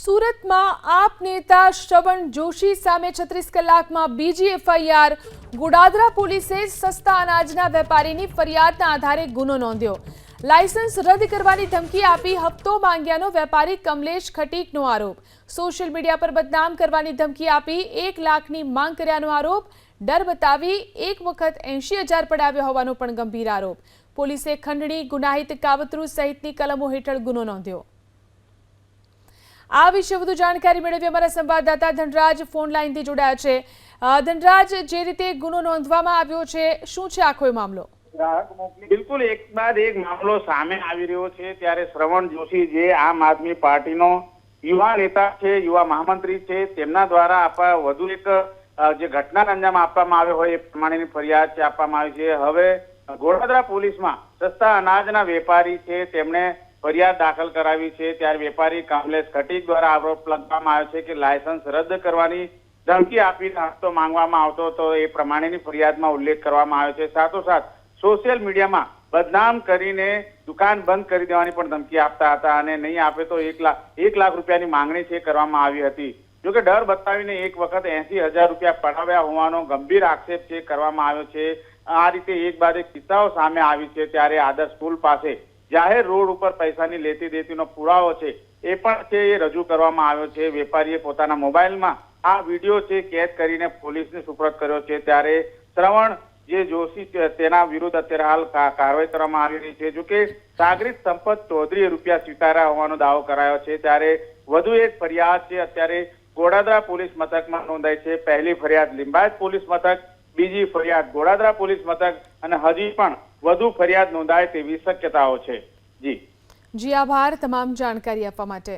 સુરતમાં આપ નેતા શ્રવણ જોશી સામે 36 કલાકમાં બીજી એફઆઈઆર। ગોડાદરા પોલીસે સસ્તા અનાજના વેપારીની ફરિયાદના આધારે ગુનો નોંધ્યો। લાયસન્સ રદ કરવાની ધમકી આપી હપ્તો માંગ્યાનો વેપારી કમલેશ ખટીકનો આરોપ। સોશિયલ મીડિયા પર બદનામ કરવાની ધમકી આપી 1 લાખની માંગ કર્યાનો આરોપ। ડર બતાવી એક વખત 80,000 પડાવ્યો હોવાનો પણ ગંભીર આરોપ। પોલીસે ખંડણી, ગુનાહિત કાવતરું સહિતની કલમો હેઠળ ગુનો નોંધ્યો। આ વિશે વધુ જાણકારી મેળવી અમારા સંવાદદાતા ધનરાજ ફોન લાઈનથી જોડાયા છે। ધનરાજ, જે રીતે ગુનો નોંધવામાં આવ્યો છે, શું છે આખો મામલો? બિલકુલ એક બાદ એક મામલો સામે આવી રહ્યો છે। ત્યારે શ્રવણ જોશી જે આમ આદમી પાર્ટીનો યુવા નેતા છે, યુવા મહામંત્રી છે, તેમના દ્વારા વધુ એક જે ઘટનાને અંજામ આપવામાં આવ્યો હોય એ પ્રમાણેની ફરિયાદ છે આપવામાં આવી છે। હવે ગોડાદરા પોલીસમાં સસ્તા અનાજના વેપારી છે તેમણે ફરિયાદ દાખલ કરાવી છે। ત્યારે વેપારી કમલેશ ખટીક દ્વારા આરોપ લગાવવામાં આવ્યો છે કે લાયસન્સ રદ કરવાની ધમકી આપીને હપ્તો માંગવામાં આવતો હતો, એ પ્રમાણેની ફરિયાદમાં ઉલ્લેખ કરવામાં આવ્યો છે। સાથોસાથ સોશિયલ મીડિયામાં બદનામ કરીને દુકાન બંધ કરી દેવાની પણ ધમકી આપતા હતા અને નહીં આપે તો 1 લાખ રૂપિયાની માંગણી છે કરવામાં આવી હતી। જોકે ડર બતાવીને એક વખત 80,000 રૂપિયા પડાવ્યા હોવાનો ગંભીર આક્ષેપ છે કરવામાં આવ્યો છે। આ રીતે એક બાદ એક કિસ્સાઓ સામે આવી છે। ત્યારે આદર્શ સ્કૂલ પાસે જાહેર રોડ ઉપર પૈસાની લેતી દેતીનો પુરાવો છે એ પણ છે એ રજૂ કરવામાં આવ્યો છે। વેપારીએ પોતાના મોબાઈલમાં આ વિડીયો છે કેદ કરીને પોલીસને સુપરત કર્યો છે। ત્યારે શ્રવણ જે જોશી તેના વિરુદ્ધ અત્યારે હાલ કાર્યવાહી કરવામાં આવી રહી છે। જોકે સાગરીત સંપત ચૌધરીએ રૂપિયા સ્વીકાર્યા હોવાનો દાવો કરાયો છે। ત્યારે વધુ એક ફરિયાદ છે અત્યારે ગોડાદરા પોલીસ મથકમાં નોંધાઈ છે। પહેલી ફરિયાદ લિંબાયત પોલીસ મથક, બીજી ફરિયાદ ગોડાદરા પોલીસ મથક અને હજી પણ વધુ ફરિયાદ નોંધાય તેવી શક્યતાઓ છે। જી આભાર તમામ જાણકારી આપવા માટે।